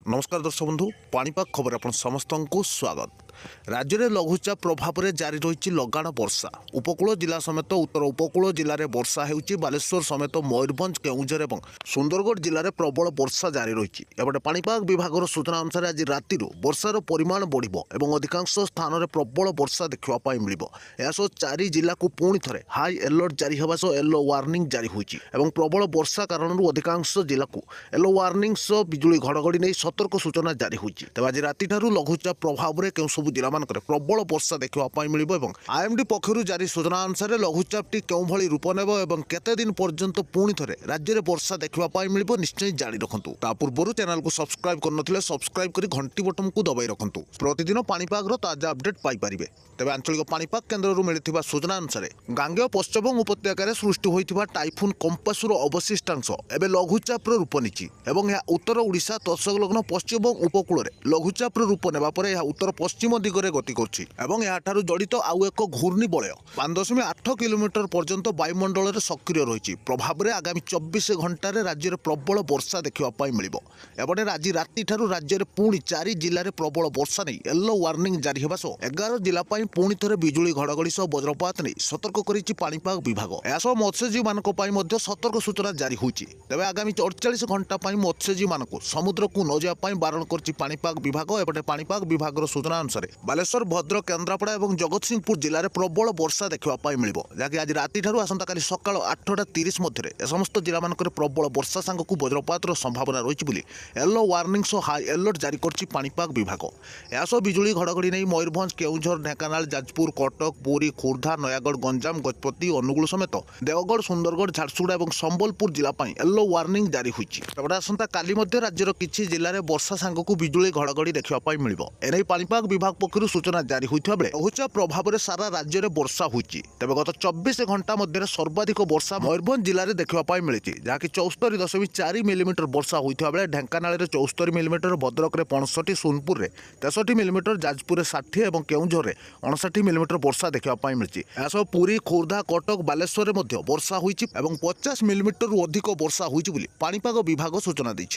नमस्कार दर्शक बंधु पाणीपाग खबर आप समस्त को स्वागत। राज्य में लघुचाप प्रभाव में जारी रही लगाण वर्षा। उपकूल जिला समेत उत्तर उपकूल जिले में वर्षा होउछि। बालेश्वर समेत मयूरभंज केउंझर और सुंदरगढ़ जिले में प्रबल वर्षा जारी रही। एपटे पाणीपाग विभाग सूचना अनुसार आज राति वर्षार परिमाण बढ़िबो एवं अधिकांश स्थान में प्रबल वर्षा देखा मिलिबो। यासह 4 जिला को पुणी थे हाई अलर्ट जारी होगा सह येलो वार्निंग जारी होइछि एवं प्रबल वर्षा कारण अधिकांश जिला को येलो वार्निंग सह बिजुली घड़घड़ी नहीं सतर्क सूचना जारी होइछि। तेज आज राति लघुचाप प्रभाव में केउ सब जिला मानक प्रबल वर्षा देखा मिलिबो एवं IMD पक्षरु जारी सूचना अनुसार लघुचापटी केउ भली रूप नेबो एवं केते दिन पर्यंत पुणी थे राज्य में वर्षा देखा मिलिबो निश्चय जारी रखंतु। ता पूर्व चैनल को सब्सक्राइब करनथिले सब्सक्राइब करी घंटी बटन को दबाई रखंतु। प्रतिदिन पाणीपाग ताजा अपडेट पाई परिबे। तेज आंचलिक पाणीपाग केन्द्र मिलता सूचना अनुसार गांगेय पश्चिम उपत्यकार सृष्टि होता टाइफुन कंपासुर अवशिष्टांश एवं लघुचाप रूप नहीं एवं यह उत्तर ओडिशा तत्संलग्न पश्चिम उपकूल लघुचाप रूप नेबा परे यह उत्तर पश्चिम दिगरे गति कर जड़ित आउ एक घूर्णी बलय 5.8 किलोमीटर पर्यंत वायुमंडल में सक्रिय रही। प्रभाव में आगामी 24 घंटे राज्य में प्रबल वर्षा देखा मिलिबो। एपटे आज राति राज्य में पुणी 4 जिले में प्रबल वर्षा नहीं येलो वार्निंग जारी होगा सह 11 जिला पुणी थे बिजुली घड़घड़ी सह वज्रपात नहीं सतर्क करिछि पाणीपाग विभाग। यासह मत्स्यजीवी मानक मध्य सतर्क सूचना जारी होइछि। तेबे आगामी 48 घंटा मत्स्यजीवी मानक समुद्र को न जाय बारण करिछि पाणीपाग विभाग। एपटे पाणीपाग विभाग सूचना अनुसार बालेश्वर भद्रक केन्द्रापड़ा और जगतसिंहपुर जिले में प्रबल वर्षा देखा मिलिबो। जहाँकि आज राति आसंता काली सकाळ 8:30 मध्य समस्त जिला मानक प्रबल वर्षा सांगक वज्रपातर संभावना रही बोली येलो वार्निंग सह हाई अलर्ट जारी करिछि पाणीपाग विभाग। यासह बिजुली घड़घड़ी नहीं मयूरभंज केउंझर ढेंकानाल जाजपुर कटक पुरी खोर्धा नयागढ़ गंजाम गजपति अनुगुल समेत देवगढ़ सुंदरगढ़ झारसुगुड़ा और संबलपुर जिला येलो वार्निंग जारी होइछि। तबे आसंता काली मध्य राज्यर किछि जिले में वर्षा सांगक बिजुली घड़घड़ी देखा मिलिबो। एने पाणीपाग विभाग पक्षरु सूचना जारी होइथिबा बेले लघुचाप प्रभाव में सारा राज्य में वर्षा होइछि। तबे गत 24 घंटा मध्य सर्वाधिक वर्षा मयूरभंज जिले में देखा मिली जहाँकि 74.4 मिलीमीटर वर्षा होइथिबा बेले ढेंकानाल 74 मिलीमीटर भद्रक 65 सोनपुर 63 मिलीमीटर जाजपुर 60 और केउंझर 59 मिलीमीटर वर्षा देखा मिली। यासह पुरी खोर्धा कटक बालेश्वर में वर्षा होइछि एवं 50 मिलीमीटर अधिक वर्षा होइछि बोली पाणीपाग विभाग सूचना दैछि।